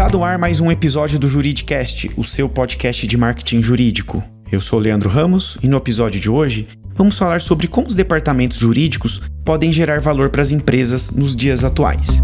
Está no ar mais um episódio do Juridicast, o seu podcast de marketing jurídico. Eu sou Leandro Ramos e no episódio de hoje vamos falar sobre como os departamentos jurídicos podem gerar valor para as empresas nos dias atuais.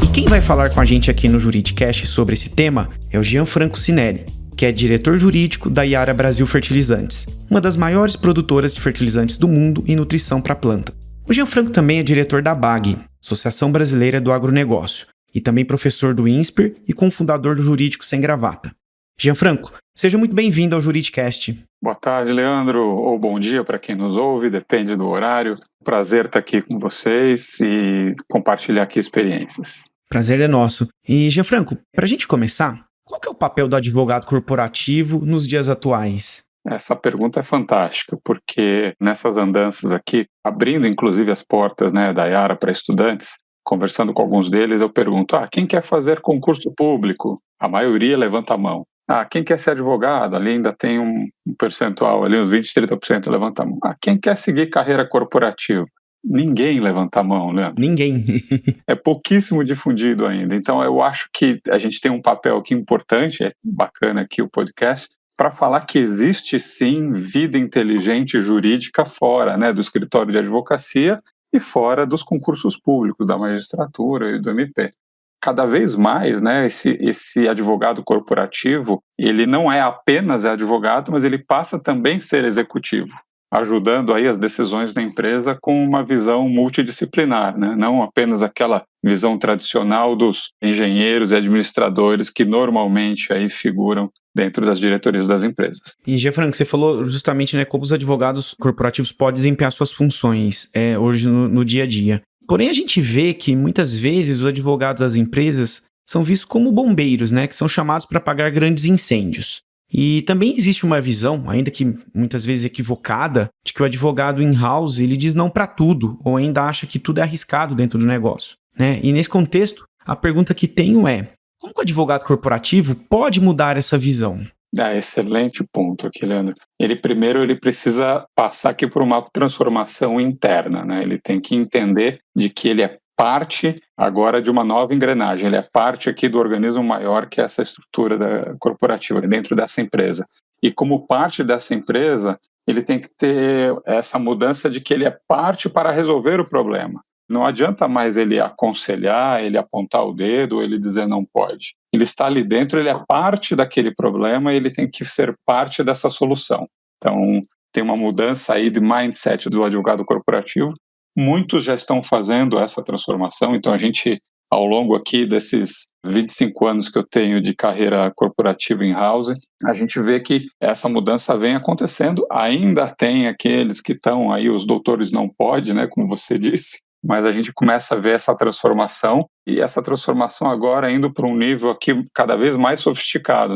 E quem vai falar com a gente aqui no Juridicast sobre esse tema é o Gianfranco Sinelli, que é diretor jurídico da Yara Brasil Fertilizantes, uma das maiores produtoras de fertilizantes do mundo e nutrição para planta. O Gianfranco também é diretor da ABAG, Associação Brasileira do Agronegócio, e também professor do INSPER e cofundador do Jurídico Sem Gravata. Gianfranco, seja muito bem-vindo ao Juridicast. Boa tarde, Leandro, ou bom dia para quem nos ouve, depende do horário. Prazer estar aqui com vocês e compartilhar aqui experiências. Prazer é nosso. E, Gianfranco, para a gente começar, qual que é o papel do advogado corporativo nos dias atuais? Essa pergunta é fantástica, porque nessas andanças aqui, abrindo inclusive as portas, da Yara para estudantes, conversando com alguns deles, eu pergunto, quem quer fazer concurso público? A maioria levanta a mão. Quem quer ser advogado? Ali ainda tem um percentual, ali uns 20, 30% levanta a mão. Quem quer seguir carreira corporativa? Ninguém levanta a mão, né? Ninguém. É pouquíssimo difundido ainda. Então, eu acho que a gente tem um papel aqui importante, é bacana aqui o podcast, para falar que existe sim vida inteligente jurídica fora, do escritório de advocacia e fora dos concursos públicos, da magistratura e do MP. Cada vez mais, esse advogado corporativo, ele não é apenas advogado, mas ele passa também a ser executivo, ajudando aí as decisões da empresa com uma visão multidisciplinar, não apenas aquela visão tradicional dos engenheiros e administradores que normalmente aí figuram dentro das diretorias das empresas. E, Gianfranco, você falou justamente como os advogados corporativos podem desempenhar suas funções hoje no dia a dia. Porém, a gente vê que muitas vezes os advogados das empresas são vistos como bombeiros, que são chamados para apagar grandes incêndios. E também existe uma visão, ainda que muitas vezes equivocada, de que o advogado in-house ele diz não para tudo, ou ainda acha que tudo é arriscado dentro do negócio. E nesse contexto, a pergunta que tenho é, como que o advogado corporativo pode mudar essa visão? Excelente ponto aqui, Leandro. Ele precisa passar aqui por uma transformação interna, Ele tem que entender de que ele é parte agora de uma nova engrenagem, ele é parte aqui do organismo maior que é essa estrutura corporativa dentro dessa empresa. E como parte dessa empresa, ele tem que ter essa mudança de que ele é parte para resolver o problema. Não adianta mais ele aconselhar, ele apontar o dedo, ele dizer não pode. Ele está ali dentro, ele é parte daquele problema e ele tem que ser parte dessa solução. Então, tem uma mudança aí de mindset do advogado corporativo. Muitos já estão fazendo essa transformação, então a gente, ao longo aqui desses 25 anos que eu tenho de carreira corporativa in-house, a gente vê que essa mudança vem acontecendo. Ainda tem aqueles que estão aí, os doutores não pode, como você disse, mas a gente começa a ver essa transformação, e essa transformação agora indo para um nível aqui cada vez mais sofisticado,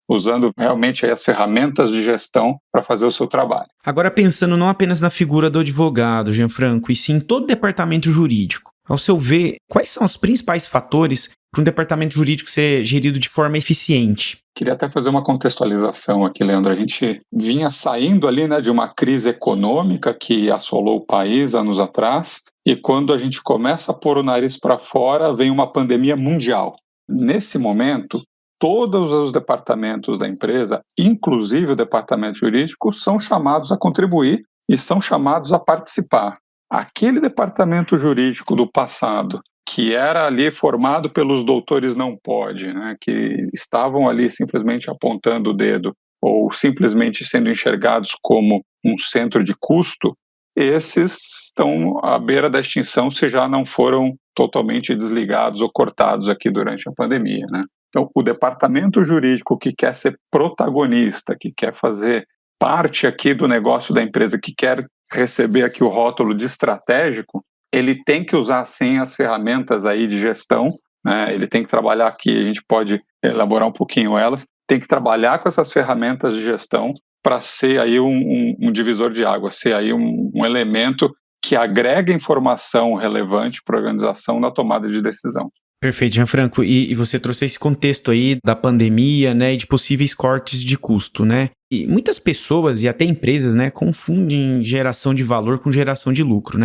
usando realmente aí as ferramentas de gestão para fazer o seu trabalho. Agora pensando não apenas na figura do advogado, Gianfranco, e sim em todo o departamento jurídico. Ao seu ver, quais são os principais fatores para um departamento jurídico ser gerido de forma eficiente? Queria até fazer uma contextualização aqui, Leandro. A gente vinha saindo ali de uma crise econômica que assolou o país anos atrás, e quando a gente começa a pôr o nariz para fora, vem uma pandemia mundial. Nesse momento, todos os departamentos da empresa, inclusive o departamento jurídico, são chamados a contribuir e são chamados a participar. Aquele departamento jurídico do passado, que era ali formado pelos doutores não pode, que estavam ali simplesmente apontando o dedo ou simplesmente sendo enxergados como um centro de custo, esses estão à beira da extinção se já não foram totalmente desligados ou cortados aqui durante a pandemia, Então, o departamento jurídico que quer ser protagonista, que quer fazer parte aqui do negócio da empresa, que quer receber aqui o rótulo de estratégico, ele tem que usar, sim, as ferramentas aí de gestão, Ele tem que trabalhar aqui, a gente pode elaborar um pouquinho elas, tem que trabalhar com essas ferramentas de gestão para ser aí um divisor de água, ser aí um elemento que agrega informação relevante para a organização na tomada de decisão. Perfeito, Gianfranco. E você trouxe esse contexto aí da pandemia, e de possíveis cortes de custo, E muitas pessoas e até empresas, confundem geração de valor com geração de lucro,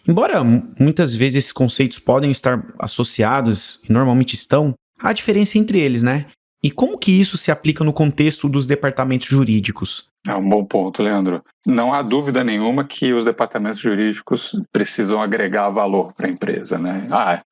Embora muitas vezes esses conceitos podem estar associados, e normalmente estão, há diferença entre eles, né? E como que isso se aplica no contexto dos departamentos jurídicos? É um bom ponto, Leandro. Não há dúvida nenhuma que os departamentos jurídicos precisam agregar valor para a empresa, né?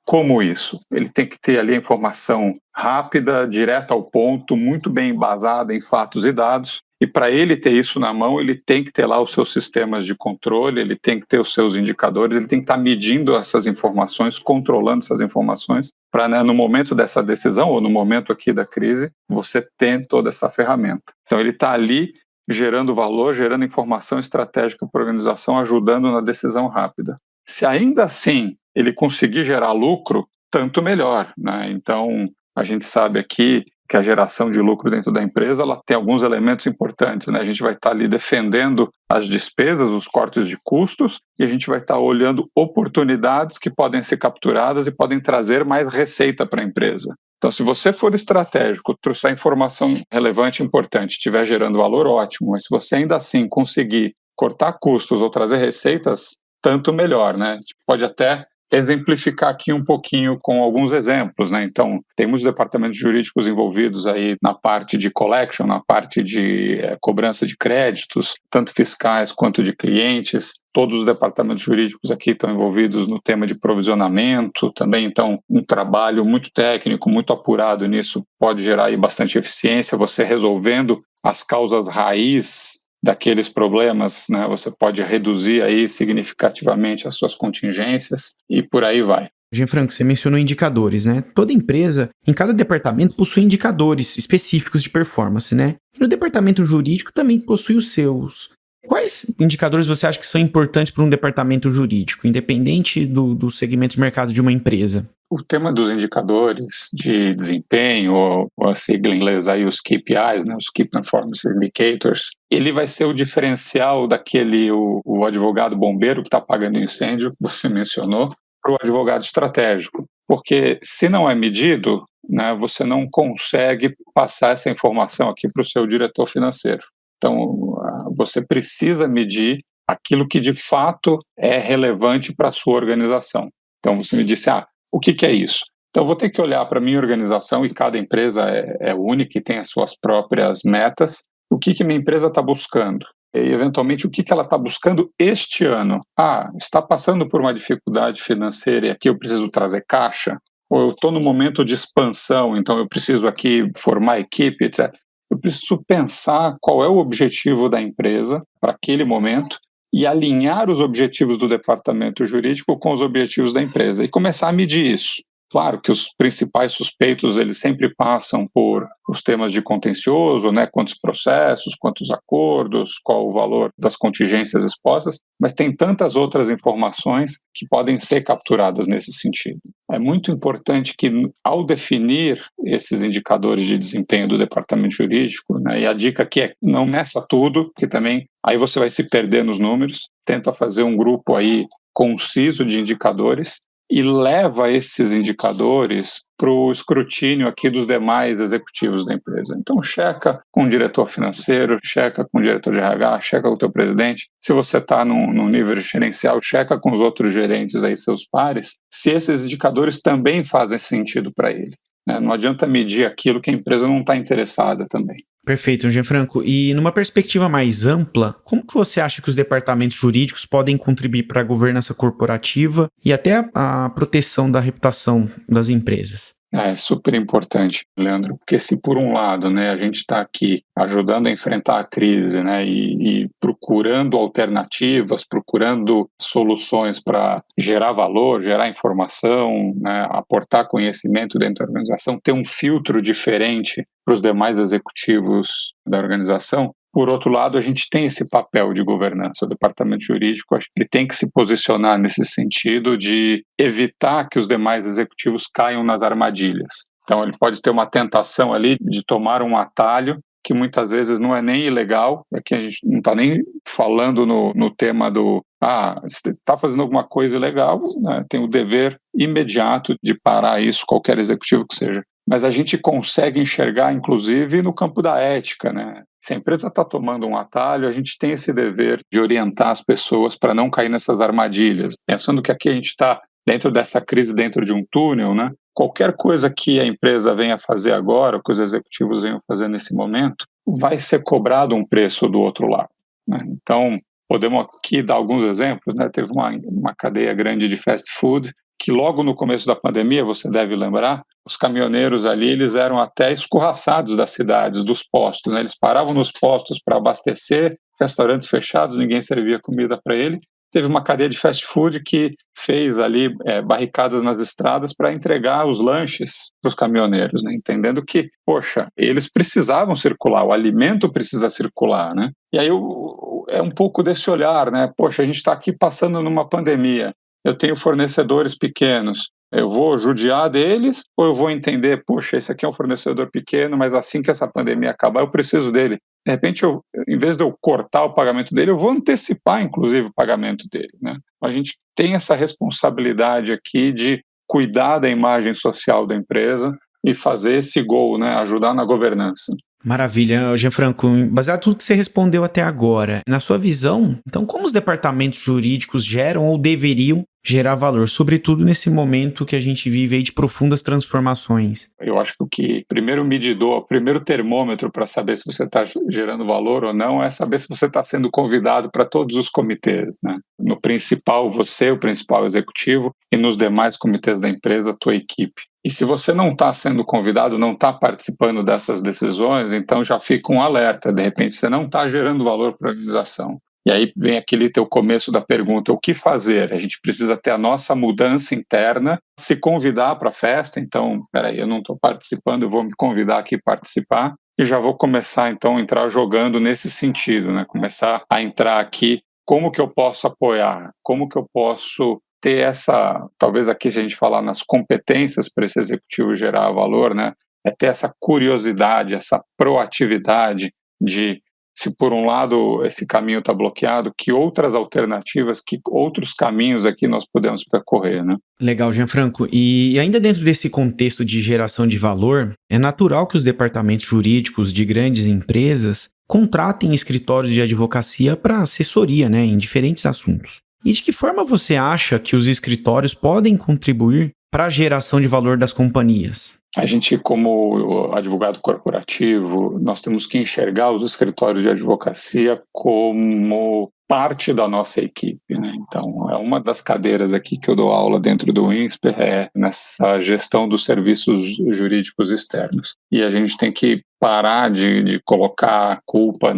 Como isso? Ele tem que ter ali a informação rápida, direta ao ponto, muito bem embasada em fatos e dados. E para ele ter isso na mão, ele tem que ter lá os seus sistemas de controle, ele tem que ter os seus indicadores, ele tem que estar medindo essas informações, controlando essas informações, para, né, no momento dessa decisão, ou no momento aqui da crise, você ter toda essa ferramenta. Então ele está ali gerando valor, gerando informação estratégica para a organização, ajudando na decisão rápida. Se ainda assim ele conseguir gerar lucro, tanto melhor, né? Então, a gente sabe aqui que a geração de lucro dentro da empresa ela tem alguns elementos importantes, né? A gente vai estar ali defendendo as despesas, os cortes de custos, e a gente vai estar olhando oportunidades que podem ser capturadas e podem trazer mais receita para a empresa. Então, se você for estratégico, trouxer informação relevante e importante, estiver gerando valor, ótimo. Mas se você ainda assim conseguir cortar custos ou trazer receitas, tanto melhor, né? A gente pode até exemplificar aqui um pouquinho com alguns exemplos, né? Então, temos departamentos jurídicos envolvidos aí na parte de collection, na parte de cobrança de créditos, tanto fiscais quanto de clientes. Todos os departamentos jurídicos aqui estão envolvidos no tema de provisionamento também, então um trabalho muito técnico, muito apurado nisso pode gerar aí bastante eficiência, você resolvendo as causas raiz daqueles problemas, né, você pode reduzir aí significativamente as suas contingências e por aí vai. Gianfranco, você mencionou indicadores, né? Toda empresa, em cada departamento, possui indicadores específicos de performance, né? E no departamento jurídico também possui os seus. Quais indicadores você acha que são importantes para um departamento jurídico, independente do segmento de mercado de uma empresa? O tema dos indicadores de desempenho, ou a sigla em inglês aí, os KPIs, né, os Key Performance Indicators, ele vai ser o diferencial daquele, o advogado bombeiro que está apagando incêndio, que você mencionou, para o advogado estratégico. Porque se não é medido, né, você não consegue passar essa informação aqui para o seu diretor financeiro. Então, você precisa medir aquilo que de fato é relevante para a sua organização. Então, você me disse, o que é isso? Então, eu vou ter que olhar para a minha organização, e cada empresa é única e tem as suas próprias metas. O que minha empresa está buscando? E, eventualmente, o que ela está buscando este ano? Está passando por uma dificuldade financeira e aqui eu preciso trazer caixa? Ou eu estou no momento de expansão, então eu preciso aqui formar equipe, etc. Eu preciso pensar qual é o objetivo da empresa para aquele momento e alinhar os objetivos do departamento jurídico com os objetivos da empresa e começar a medir isso. Claro que os principais suspeitos eles sempre passam por os temas de contencioso, né? Quantos processos, quantos acordos, qual o valor das contingências expostas, mas tem tantas outras informações que podem ser capturadas nesse sentido. É muito importante que, ao definir esses indicadores de desempenho do departamento jurídico, né, e a dica aqui é não meça tudo, que também aí você vai se perder nos números, tenta fazer um grupo aí conciso de indicadores e leva esses indicadores para o escrutínio aqui dos demais executivos da empresa. Então, checa com o diretor financeiro, checa com o diretor de RH, checa com o teu presidente. Se você está num nível gerencial, checa com os outros gerentes aí, seus pares, se esses indicadores também fazem sentido para ele. Né? Não adianta medir aquilo que a empresa não está interessada também. Perfeito, Gianfranco. E numa perspectiva mais ampla, como que você acha que os departamentos jurídicos podem contribuir para a governança corporativa e até a proteção da reputação das empresas? É super importante, Leandro, porque se por um lado, né, a gente está aqui ajudando a enfrentar a crise, né, e procurando alternativas, procurando soluções para gerar valor, gerar informação, né, aportar conhecimento dentro da organização, ter um filtro diferente para os demais executivos da organização. Por outro lado, a gente tem esse papel de governança. O departamento jurídico, acho que ele tem que se posicionar nesse sentido de evitar que os demais executivos caiam nas armadilhas. Então, ele pode ter uma tentação ali de tomar um atalho que muitas vezes não é nem ilegal, é que a gente não está nem falando no tema do você está fazendo alguma coisa ilegal, né, tem o dever imediato de parar isso, qualquer executivo que seja. mas a gente consegue enxergar, inclusive, no campo da ética, né? Se a empresa está tomando um atalho, a gente tem esse dever de orientar as pessoas para não cair nessas armadilhas. Pensando que aqui a gente está dentro dessa crise, dentro de um túnel, né? Qualquer coisa que a empresa venha fazer agora, que os executivos venham fazer nesse momento, vai ser cobrado um preço do outro lado, né? Então, podemos aqui dar alguns exemplos, né? Teve uma cadeia grande de fast food que logo no começo da pandemia, você deve lembrar, os caminhoneiros ali, eles eram até escorraçados das cidades, dos postos, né? Eles paravam nos postos para abastecer, restaurantes fechados, ninguém servia comida para ele. Teve uma cadeia de fast food que fez ali barricadas nas estradas para entregar os lanches para os caminhoneiros, né? Entendendo que, poxa, eles precisavam circular, o alimento precisa circular, né? E aí é um pouco desse olhar, né? Poxa, a gente está aqui passando numa pandemia, eu tenho fornecedores pequenos, eu vou judiar deles ou eu vou entender, poxa, esse aqui é um fornecedor pequeno, mas assim que essa pandemia acabar, eu preciso dele. De repente, em vez de eu cortar o pagamento dele, eu vou antecipar, inclusive, o pagamento dele, né? A gente tem essa responsabilidade aqui de cuidar da imagem social da empresa e fazer esse gol, né? Ajudar na governança. Maravilha, Gianfranco. Baseado em tudo que você respondeu até agora, na sua visão, então como os departamentos jurídicos geram ou deveriam gerar valor, sobretudo nesse momento que a gente vive aí de profundas transformações? Eu acho que o que primeiro medidor, o primeiro termômetro para saber se você está gerando valor ou não é saber se você está sendo convidado para todos os comitês, né? No principal, você, o principal executivo, e nos demais comitês da empresa, a tua equipe. E se você não está sendo convidado, não está participando dessas decisões, então já fica um alerta. De repente, você não está gerando valor para a organização. E aí vem aquele teu começo da pergunta, o que fazer? A gente precisa ter a nossa mudança interna, se convidar para a festa, então, peraí, eu não estou participando, eu vou me convidar aqui para participar, e já vou começar, então, a entrar jogando nesse sentido, né? Começar a entrar aqui, como que eu posso apoiar? Como que eu posso ter essa, talvez aqui se a gente falar nas competências para esse executivo gerar valor, né? É ter essa curiosidade, essa proatividade de, se por um lado esse caminho está bloqueado, que outras alternativas, que outros caminhos aqui nós podemos percorrer, né? Legal, Gianfranco. E ainda dentro desse contexto de geração de valor, é natural que os departamentos jurídicos de grandes empresas contratem escritórios de advocacia para assessoria, né, em diferentes assuntos. E de que forma você acha que os escritórios podem contribuir para a geração de valor das companhias? A gente, como advogado corporativo, nós temos que enxergar os escritórios de advocacia como parte da nossa equipe, né? Então, é uma das cadeiras aqui que eu dou aula dentro do INSPER, é nessa gestão dos serviços jurídicos externos. E a gente tem que parar de colocar a culpa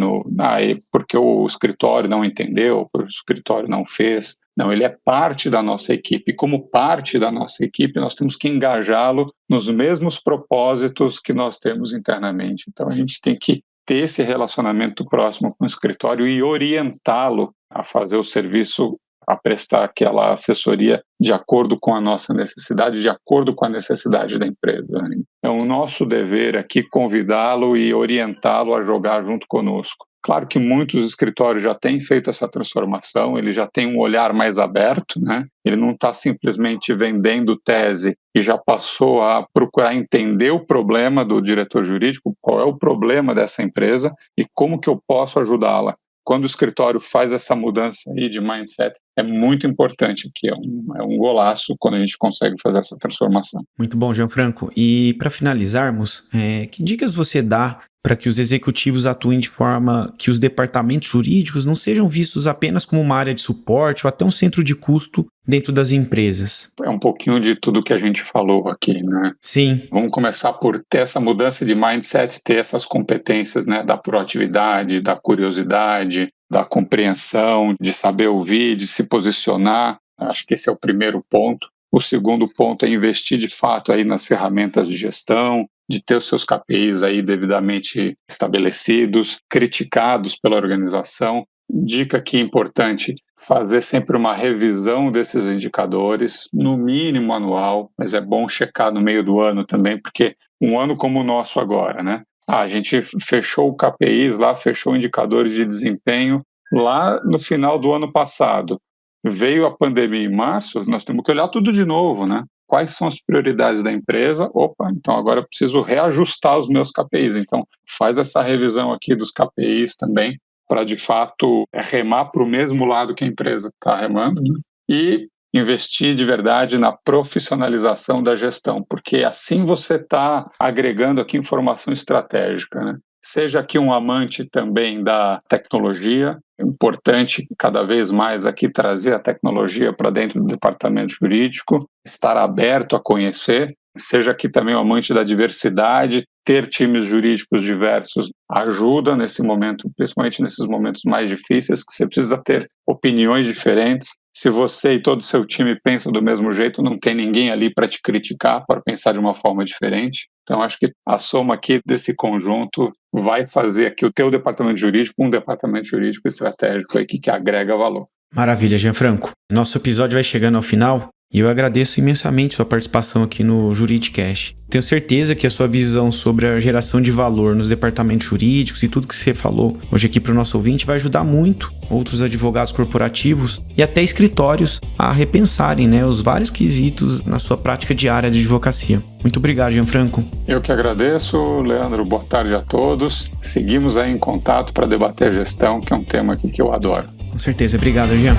porque o escritório não entendeu, porque o escritório não fez. Não, ele é parte da nossa equipe. E como parte da nossa equipe, nós temos que engajá-lo nos mesmos propósitos que nós temos internamente. Então, a gente tem que ter esse relacionamento próximo com o escritório e orientá-lo a fazer o serviço, a prestar aquela assessoria de acordo com a nossa necessidade, de acordo com a necessidade da empresa. Então, o nosso dever aqui é convidá-lo e orientá-lo a jogar junto conosco. Claro que muitos escritórios já têm feito essa transformação, ele já tem um olhar mais aberto, né? Ele não está simplesmente vendendo tese e já passou a procurar entender o problema do diretor jurídico, qual é o problema dessa empresa e como que eu posso ajudá-la. Quando o escritório faz essa mudança aí de mindset, é muito importante aqui, é um golaço quando a gente consegue fazer essa transformação. Muito bom, Gianfranco. E para finalizarmos, que dicas você dá para que os executivos atuem de forma que os departamentos jurídicos não sejam vistos apenas como uma área de suporte ou até um centro de custo dentro das empresas? É um pouquinho de tudo que a gente falou aqui, né? Sim. Vamos começar por ter essa mudança de mindset, ter essas competências, né, da proatividade, da curiosidade, da compreensão, de saber ouvir, de se posicionar. Acho que esse é o primeiro ponto. O segundo ponto é investir de fato aí nas ferramentas de gestão, de ter os seus KPIs aí devidamente estabelecidos, criticados pela organização. Dica aqui importante, fazer sempre uma revisão desses indicadores, no mínimo anual, mas é bom checar no meio do ano também, porque um ano como o nosso agora, né? A gente fechou o KPIs lá, fechou indicadores de desempenho lá no final do ano passado. Veio a pandemia em março, nós temos que olhar tudo de novo, né? quais são as prioridades da empresa. Opa, então agora eu preciso reajustar os meus KPIs. Então, faz essa revisão aqui dos KPIs também, para de fato remar para o mesmo lado que a empresa está remando, né? E investir de verdade na profissionalização da gestão, porque assim você está agregando aqui informação estratégica, né? Seja aqui um amante também da tecnologia, é importante cada vez mais aqui trazer a tecnologia para dentro do departamento jurídico, estar aberto a conhecer, seja aqui também um amante da diversidade, ter times jurídicos diversos ajuda nesse momento, principalmente nesses momentos mais difíceis, que você precisa ter opiniões diferentes. Se você e todo o seu time pensam do mesmo jeito, não tem ninguém ali para te criticar, para pensar de uma forma diferente. Então, acho que a soma aqui desse conjunto vai fazer aqui o teu departamento jurídico um departamento jurídico estratégico aqui que agrega valor. Maravilha, Gianfranco. Nosso episódio vai chegando ao final e eu agradeço imensamente sua participação aqui no Juridicast. Tenho certeza que a sua visão sobre a geração de valor nos departamentos jurídicos e tudo que você falou hoje aqui para o nosso ouvinte vai ajudar muito outros advogados corporativos e até escritórios a repensarem, né, os vários quesitos na sua prática diária de advocacia. Muito obrigado, Gianfranco. Eu que agradeço, Leandro. Boa tarde a todos. Seguimos aí em contato para debater a gestão, que é um tema aqui que eu adoro. Com certeza. Obrigado, Gian.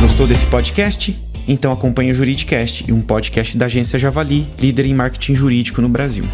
Gostou desse podcast? Então acompanhe o Juridicast, um podcast da agência Javali, líder em marketing jurídico no Brasil.